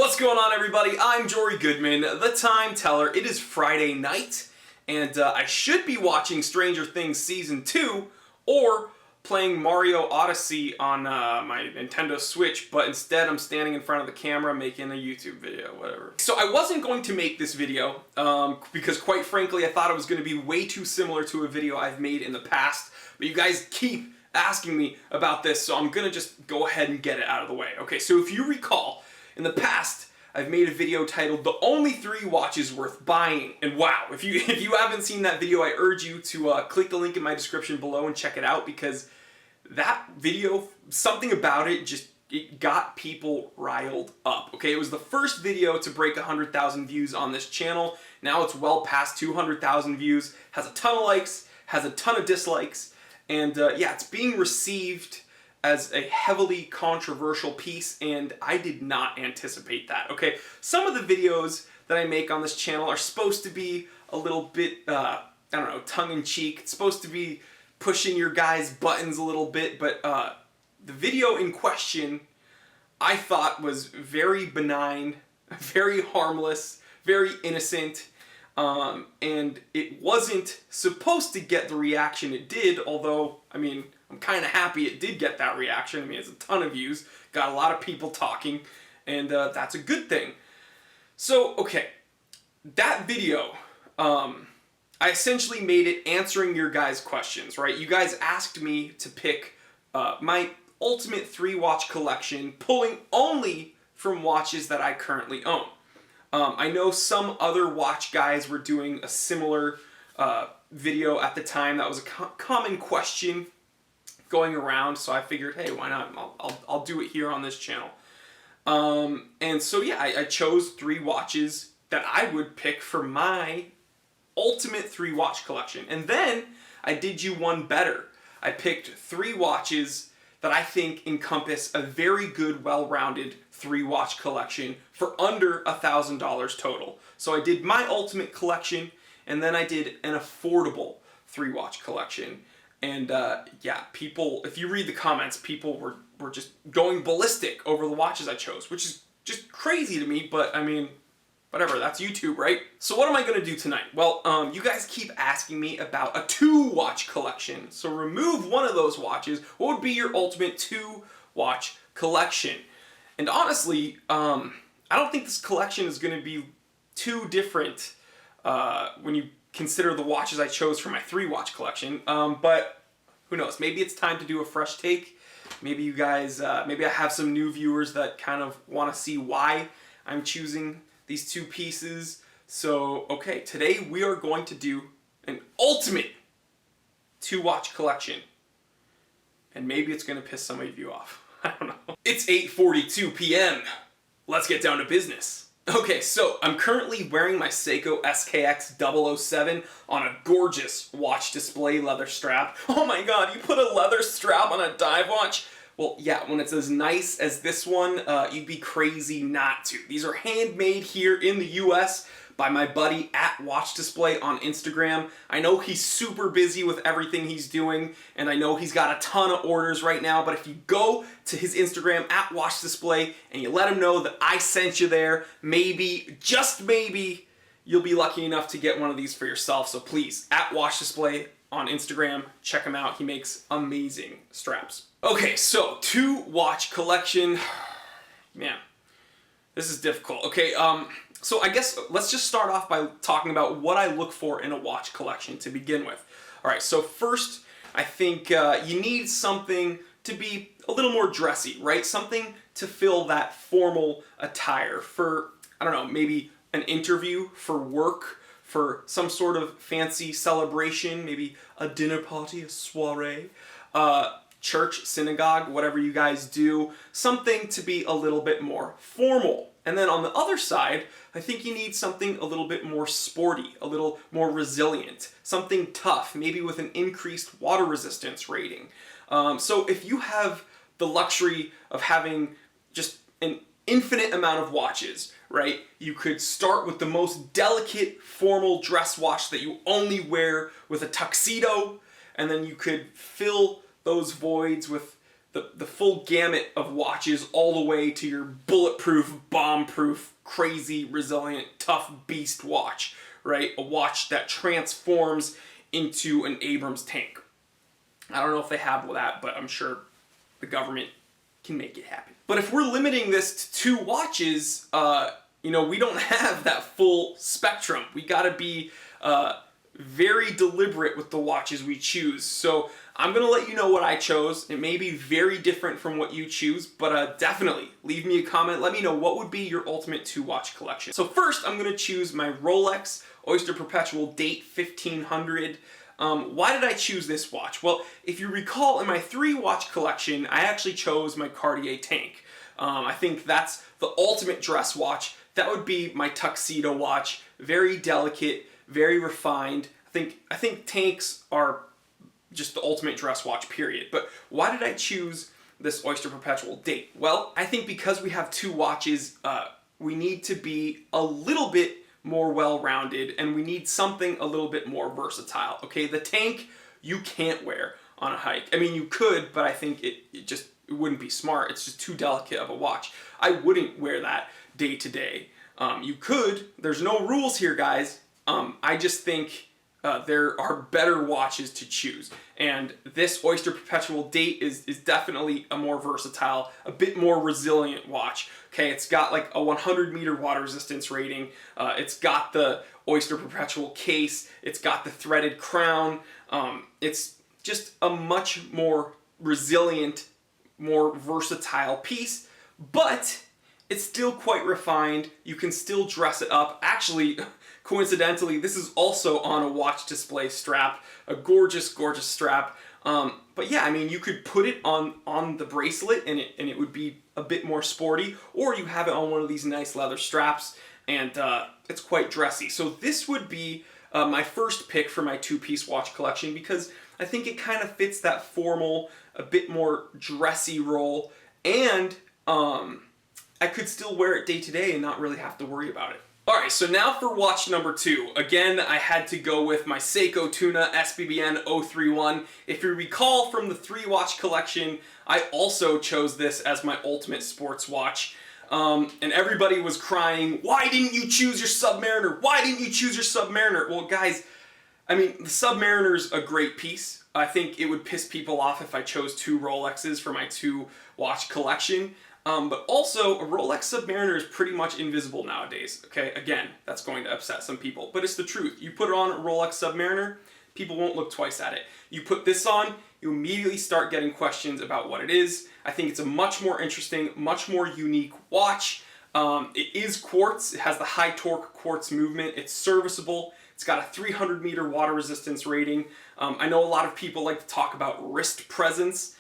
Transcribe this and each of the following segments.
What's going on, everybody? I'm Jory Goodman, the Time Teller. It is Friday night, and I should be watching Stranger Things Season 2 or playing Mario Odyssey on my Nintendo Switch, but instead I'm standing in front of the camera making a YouTube video, whatever. So I wasn't going to make this video because, quite frankly, I thought it was going to be way too similar to a video I've made in the past, but you guys keep asking me about this, so I'm going to just go ahead and get it out of the way. Okay, so if you recall, in the past, I've made a video titled "The Only 3 Watches Worth Buying," and wow, if you haven't seen that video, I urge you to click the link in my description below and check it out, because that video, something about it it got people riled up. Okay, it was the first video to break 100,000 views on this channel. Now it's well past 200,000 views, has a ton of likes, has a ton of dislikes, and yeah, it's being received as a heavily controversial piece, and I did not anticipate that, okay? Some of the videos that I make on this channel are supposed to be a little bit, I don't know, tongue-in-cheek. It's supposed to be pushing your guys' buttons a little bit, but the video in question I thought was very benign, very harmless, very innocent, and it wasn't supposed to get the reaction it did, although, I mean, I'm kind of happy it did get that reaction. I mean, it's a ton of views, got a lot of people talking, and that's a good thing. So, okay, that video, I essentially made it answering your guys' questions, right? You guys asked me to pick my ultimate 3-watch collection, pulling only from watches that I currently own. I know some other watch guys were doing a similar video at the time. That was a common question going around, so I figured, hey, why not? I'll do it here on this channel. And so yeah, I chose 3 watches that I would pick for my ultimate 3-watch collection. And then I did you one better. I picked 3 watches that I think encompass a very good, well-rounded 3-watch collection for under $1,000 total. So I did my ultimate collection, and then I did an affordable 3-watch collection. And yeah, people, if you read the comments, people were just going ballistic over the watches I chose, which is just crazy to me, but I mean, whatever, that's YouTube, right? So what am I gonna do tonight? Well, you guys keep asking me about a 2-watch collection. So remove one of those watches. What would be your ultimate 2-watch collection? And honestly, I don't think this collection is gonna be too different when you consider the watches I chose for my 3-watch collection, but who knows, maybe it's time to do a fresh take. Maybe you guys, maybe I have some new viewers that kind of want to see why I'm choosing these 2 pieces. So, okay, today we are going to do an ultimate 2-watch collection, and maybe it's going to piss some of you off. I don't know. It's 8:42 p.m. Let's get down to business. Okay, so I'm currently wearing my Seiko SKX 007 on a gorgeous watch display leather strap. Oh my god, you put a leather strap on a dive watch? Well, yeah, when it's as nice as this one, you'd be crazy not to. These are handmade here in the US by my buddy at Watch Display on Instagram. I know he's super busy with everything he's doing, and I know he's got a ton of orders right now, but if you go to his Instagram at Watch Display and you let him know that I sent you there, maybe, just maybe, you'll be lucky enough to get one of these for yourself. So please, at Watch Display on Instagram, check him out. He makes amazing straps. Okay, so 2-watch collection. Man, this is difficult. Okay, so I guess let's just start off by talking about what I look for in a watch collection to begin with. All right, so first, I think you need something to be a little more dressy, right? Something to fill that formal attire for, I don't know, maybe an interview, for work, for some sort of fancy celebration, maybe a dinner party, a soiree, church, synagogue, whatever you guys do, something to be a little bit more formal. And then on the other side, I think you need something a little bit more sporty, a little more resilient, something tough, maybe with an increased water resistance rating. So if you have the luxury of having just an infinite amount of watches, right? You could start with the most delicate formal dress watch that you only wear with a tuxedo, and then you could fill those voids with the full gamut of watches, all the way to your bulletproof, bomb-proof, crazy, resilient, tough beast watch, right? A watch that transforms into an Abrams tank. I don't know if they have that, but I'm sure the government can make it happen. But if we're limiting this to 2 watches, we don't have that full spectrum. We gotta be very deliberate with the watches we choose. So I'm gonna let you know what I chose. It may be very different from what you choose, but definitely leave me a comment. Let me know what would be your ultimate 2-watch collection. So first, I'm gonna choose my Rolex Oyster Perpetual Date 1500. Why did I choose this watch? Well, if you recall, in my 3-watch collection, I actually chose my Cartier Tank. I think that's the ultimate dress watch. That would be my tuxedo watch. Very delicate, very refined. I think tanks are just the ultimate dress watch, period. But why did I choose this Oyster Perpetual Date? Well, I think because we have 2 watches, we need to be a little bit more well-rounded, and we need something a little bit more versatile. Okay, the tank you can't wear on a hike. I mean, you could, but I think it wouldn't be smart. It's just too delicate of a watch. I wouldn't wear that day to day. You could. There's no rules here, guys. I just think there are better watches to choose. And this Oyster Perpetual Date is definitely a more versatile, a bit more resilient watch. Okay, it's got like a 100-meter water resistance rating. It's got the Oyster Perpetual case. It's got the threaded crown. It's just a much more resilient, more versatile piece, but it's still quite refined. You can still dress it up. Actually, coincidentally, this is also on a watch display strap, a gorgeous, gorgeous strap. But yeah, I mean, you could put it on the bracelet and it would be a bit more sporty, or you have it on one of these nice leather straps and it's quite dressy. So this would be my first pick for my 2-piece watch collection because I think it kind of fits that formal, a bit more dressy role, and I could still wear it day to day and not really have to worry about it. Alright, so now for watch number 2. Again, I had to go with my Seiko Tuna SBBN 031. If you recall from the 3-watch collection, I also chose this as my ultimate sports watch. And everybody was crying, why didn't you choose your Submariner? Why didn't you choose your Submariner? Well, guys, I mean, the Submariner's a great piece. I think it would piss people off if I chose 2 Rolexes for my 2-watch collection. But also, a Rolex Submariner is pretty much invisible nowadays, okay? Again, that's going to upset some people, but it's the truth. You put it on a Rolex Submariner, people won't look twice at it. You put this on, you immediately start getting questions about what it is. I think it's a much more interesting, much more unique watch. It is quartz. It has the high torque quartz movement. It's serviceable. It's got a 300-meter water resistance rating. I know a lot of people like to talk about wrist presence.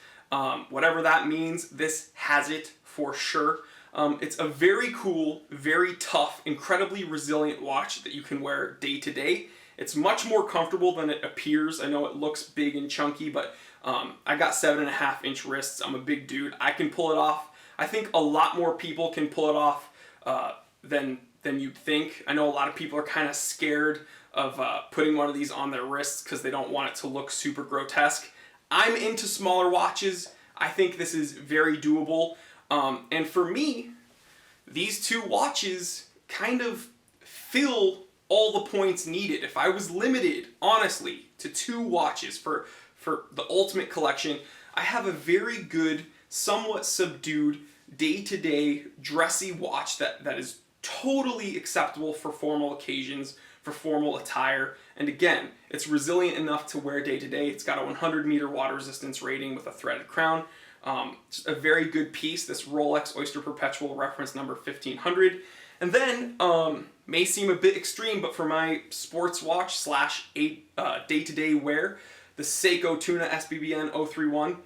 Whatever that means, this has it for sure. It's a very cool, very tough, incredibly resilient watch that you can wear day to day. It's much more comfortable than it appears. I know it looks big and chunky, but I got 7.5-inch wrists. I'm a big dude. I can pull it off. I think a lot more people can pull it off than you'd think. I know a lot of people are kind of scared of putting one of these on their wrists because they don't want it to look super grotesque. I'm into smaller watches. I think this is very doable. And for me, these 2 watches kind of fill all the points needed. If I was limited, honestly, to 2 watches for the ultimate collection, I have a very good, somewhat subdued, day-to-day, dressy watch that is totally acceptable for formal occasions, for formal attire. And again, it's resilient enough to wear day to day. It's got a 100-meter water resistance rating with a threaded crown. Just a very good piece, this Rolex Oyster Perpetual reference number 1500. And then, may seem a bit extreme, but for my sports watch / day-to-day wear, the Seiko Tuna SBBN 031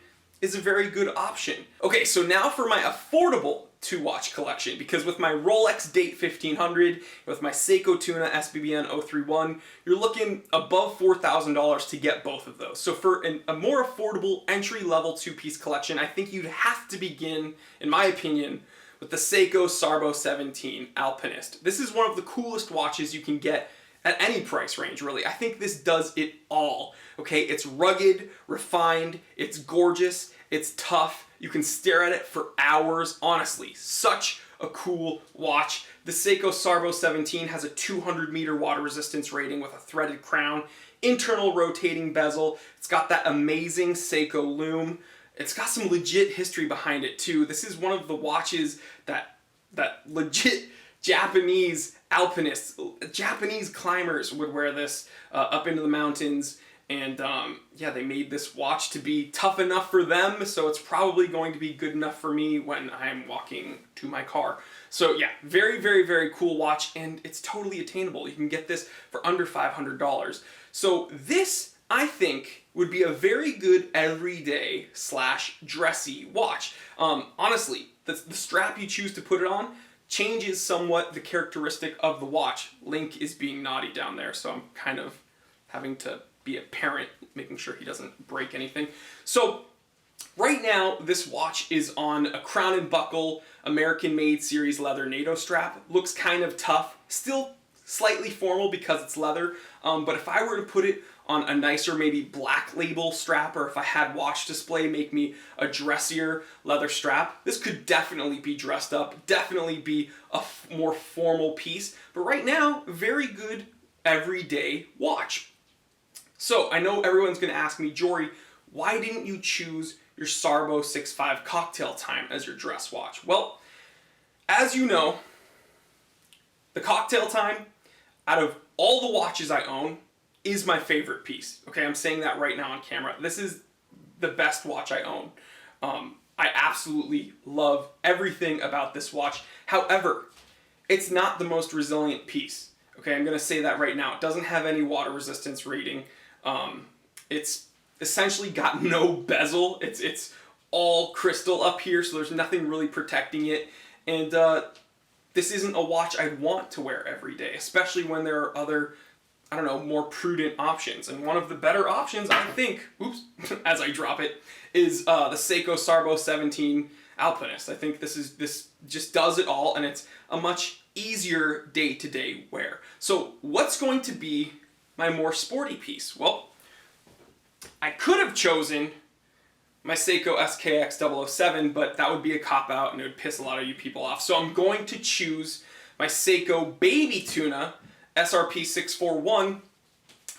is a very good option. Okay, so now for my affordable 2-watch collection, because with my Rolex Date 1500, with my Seiko Tuna SBBN 031, you're looking above $4,000 to get both of those. So for a more affordable entry-level 2-piece collection, I think you'd have to begin, in my opinion, with the Seiko Sarbo 17 Alpinist. This is one of the coolest watches you can get at any price range, really. I think this does it all, okay? It's rugged, refined, it's gorgeous, it's tough. You can stare at it for hours. Honestly, such a cool watch. The Seiko Sarbo 17 has a 200-meter water resistance rating with a threaded crown, internal rotating bezel. It's got that amazing Seiko lume. It's got some legit history behind it too. This is one of the watches that legit Japanese alpinists, Japanese climbers would wear this up into the mountains. And yeah, they made this watch to be tough enough for them, so it's probably going to be good enough for me when I'm walking to my car. So yeah, very, very, very cool watch, and it's totally attainable. You can get this for under $500. So this, I think, would be a very good everyday / dressy watch. Honestly, the strap you choose to put it on changes somewhat the characteristic of the watch. Link is being naughty down there, so I'm kind of having to be a parent, making sure he doesn't break anything. So right now, this watch is on a Crown and Buckle American-made series leather NATO strap. Looks kind of tough, still slightly formal because it's leather, but if I were to put it on a nicer, maybe Black Label strap, or if I had Watch Display make me a dressier leather strap, this could definitely be dressed up, definitely be a more formal piece, but right now, very good everyday watch. So I know everyone's going to ask me, Jory, why didn't you choose your Sarbo 6.5 Cocktail Time as your dress watch? Well, as you know, the Cocktail Time, out of all the watches I own, is my favorite piece. Okay, I'm saying that right now on camera. This is the best watch I own. I absolutely love everything about this watch. However, it's not the most resilient piece. Okay, I'm going to say that right now. It doesn't have any water resistance rating. It's essentially got no bezel. It's all crystal up here, so there's nothing really protecting it. And this isn't a watch I'd want to wear every day, especially when there are other, I don't know, more prudent options. And one of the better options, I think, oops, as I drop it, is the Seiko Sarbo 17 Alpinist. I think this just does it all, and it's a much easier day-to-day wear. So what's going to be my more sporty piece? Well, I could have chosen my Seiko SKX 007, but that would be a cop-out and it would piss a lot of you people off. So I'm going to choose my Seiko Baby Tuna SRP 641.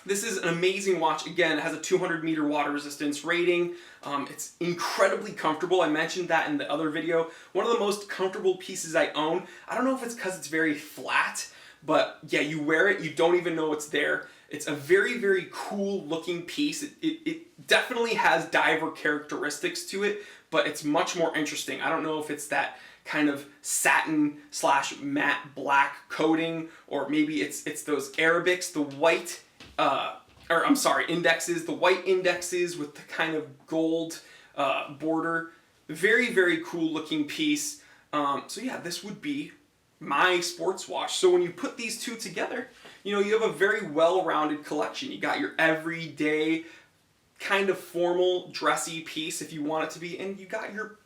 This is an amazing watch. Again, it has a 200-meter water resistance rating. It's incredibly comfortable. I mentioned that in the other video. One of the most comfortable pieces I own. I don't know if it's because it's very flat, but yeah, you wear it, you don't even know it's there. It's a very, very cool looking piece. It definitely has diver characteristics to it, but it's much more interesting. I don't know if it's that kind of satin / matte black coating, or maybe it's those Arabics, the white, indexes, the white indexes with the kind of gold border. Very, very cool looking piece. So yeah, this would be my sports watch. So when you put these two together, you know, you have a very well-rounded collection. You got your everyday kind of formal dressy piece if you want it to be, and you got your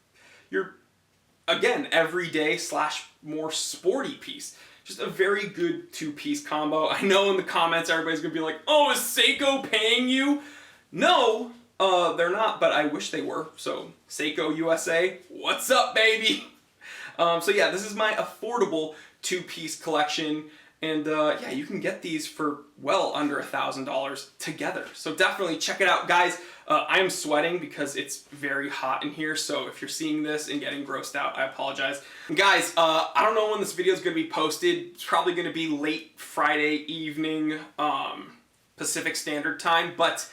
again, everyday / more sporty piece. Just a very good two-piece combo. I know in the comments everybody's gonna be like, oh, is Seiko paying you? No, they're not, but I wish they were. So Seiko USA, what's up, baby? So yeah, this is my affordable two-piece collection. And yeah, you can get these for well under $1,000 together. So definitely check it out, guys. I am sweating because it's very hot in here. So if you're seeing this and getting grossed out, I apologize. And guys, I don't know when this video is going to be posted. It's probably going to be late Friday evening Pacific Standard Time. But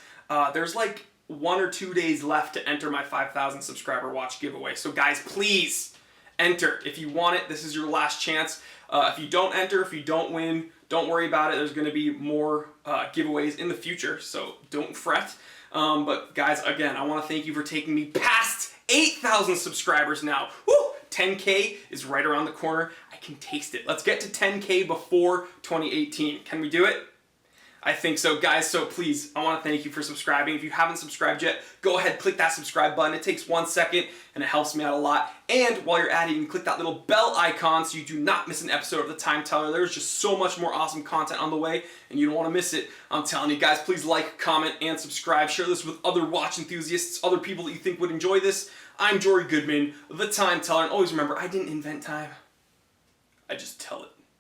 there's like 1 or 2 days left to enter my 5,000 subscriber watch giveaway. So guys, please enter. If you want it, this is your last chance. If you don't enter, if you don't win, don't worry about it. There's going to be more giveaways in the future, so don't fret. But guys, again, I want to thank you for taking me past 8,000 subscribers now. Woo! 10K is right around the corner. I can taste it. Let's get to 10K before 2018. Can we do it? I think so, guys. So please, I want to thank you for subscribing. If you haven't subscribed yet, go ahead, click that subscribe button. It takes 1 second, and it helps me out a lot. And while you're at it, you can click that little bell icon so you do not miss an episode of The Time Teller. There's just so much more awesome content on the way, and you don't want to miss it. I'm telling you, guys, please like, comment, and subscribe. Share this with other watch enthusiasts, other people that you think would enjoy this. I'm Jory Goodman, the Time Teller, and always remember, I didn't invent time. I just tell it.